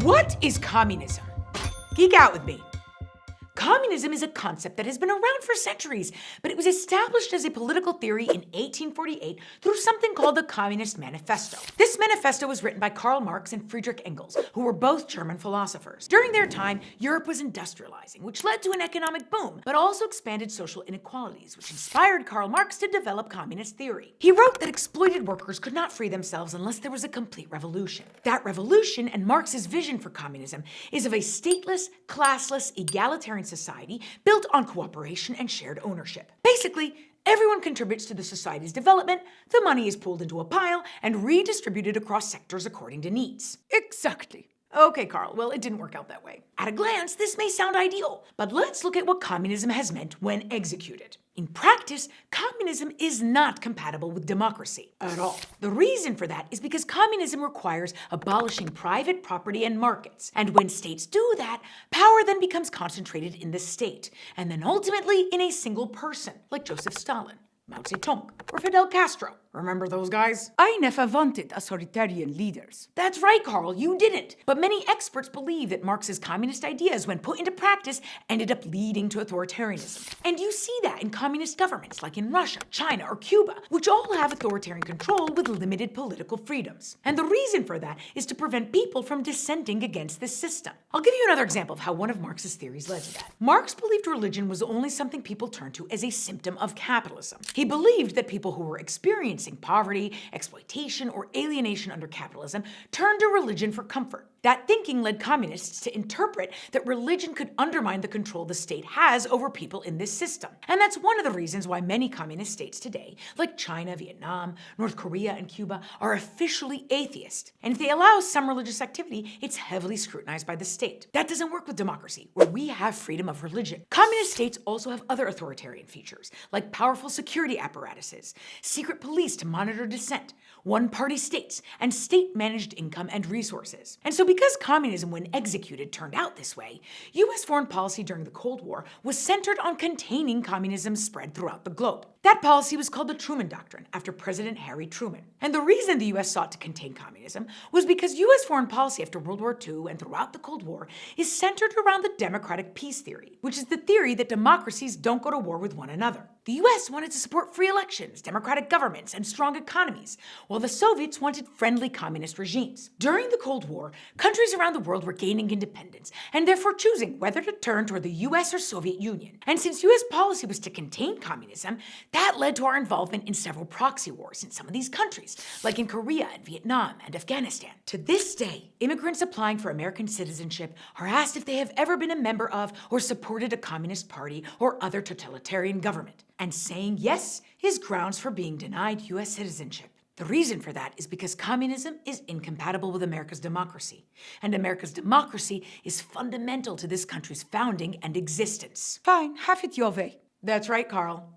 What is communism? Geek out with me. Communism is a concept that has been around for centuries, but it was established as a political theory in 1848 through something called the Communist Manifesto. This manifesto was written by Karl Marx and Friedrich Engels, who were both German philosophers. During their time, Europe was industrializing, which led to an economic boom, but also expanded social inequalities, which inspired Karl Marx to develop communist theory. He wrote that exploited workers could not free themselves unless there was a complete revolution. That revolution and Marx's vision for communism is of a stateless, classless, egalitarian society built on cooperation and shared ownership. Basically, everyone contributes to the society's development, the money is pooled into a pile, and redistributed across sectors according to needs. Exactly. Okay, Karl, well, it didn't work out that way. At a glance, this may sound ideal, but let's look at what communism has meant when executed. In practice, communism is not compatible with democracy at all. The reason for that is because communism requires abolishing private property and markets. And when states do that, power then becomes concentrated in the state, and then ultimately in a single person, like Joseph Stalin, Mao Zedong, or Fidel Castro. Remember those guys? I never wanted authoritarian leaders. That's right, Karl, you didn't. But many experts believe that Marx's communist ideas, when put into practice, ended up leading to authoritarianism. And you see that in communist governments like in Russia, China, or Cuba, which all have authoritarian control with limited political freedoms. And the reason for that is to prevent people from dissenting against this system. I'll give you another example of how one of Marx's theories led to that. Marx believed religion was only something people turned to as a symptom of capitalism. He believed that people who were experiencing poverty, exploitation, or alienation under capitalism turned to religion for comfort. That thinking led communists to interpret that religion could undermine the control the state has over people in this system. And that's one of the reasons why many communist states today, like China, Vietnam, North Korea, and Cuba, are officially atheist. And if they allow some religious activity, it's heavily scrutinized by the state. That doesn't work with democracy, where we have freedom of religion. Communist states also have other authoritarian features, like powerful security apparatuses, secret police to monitor dissent, one-party states, and state-managed income and resources. And so because communism, when executed, turned out this way, U.S. foreign policy during the Cold War was centered on containing communism's spread throughout the globe. That policy was called the Truman Doctrine, after President Harry Truman. And the reason the U.S. sought to contain communism was because U.S. foreign policy after World War II and throughout the Cold War is centered around the democratic peace theory, which is the theory that democracies don't go to war with one another. The U.S. wanted to support free elections, democratic governments, and strong economies, while the Soviets wanted friendly communist regimes. During the Cold War, countries around the world were gaining independence, and therefore choosing whether to turn toward the U.S. or Soviet Union. And since U.S. policy was to contain communism, that led to our involvement in several proxy wars in some of these countries, like in Korea and Vietnam and Afghanistan. To this day, immigrants applying for American citizenship are asked if they have ever been a member of or supported a communist party or other totalitarian government. And saying yes is grounds for being denied U.S. citizenship. The reason for that is because communism is incompatible with America's democracy, and America's democracy is fundamental to this country's founding and existence. Fine, have it your way. That's right, Karl.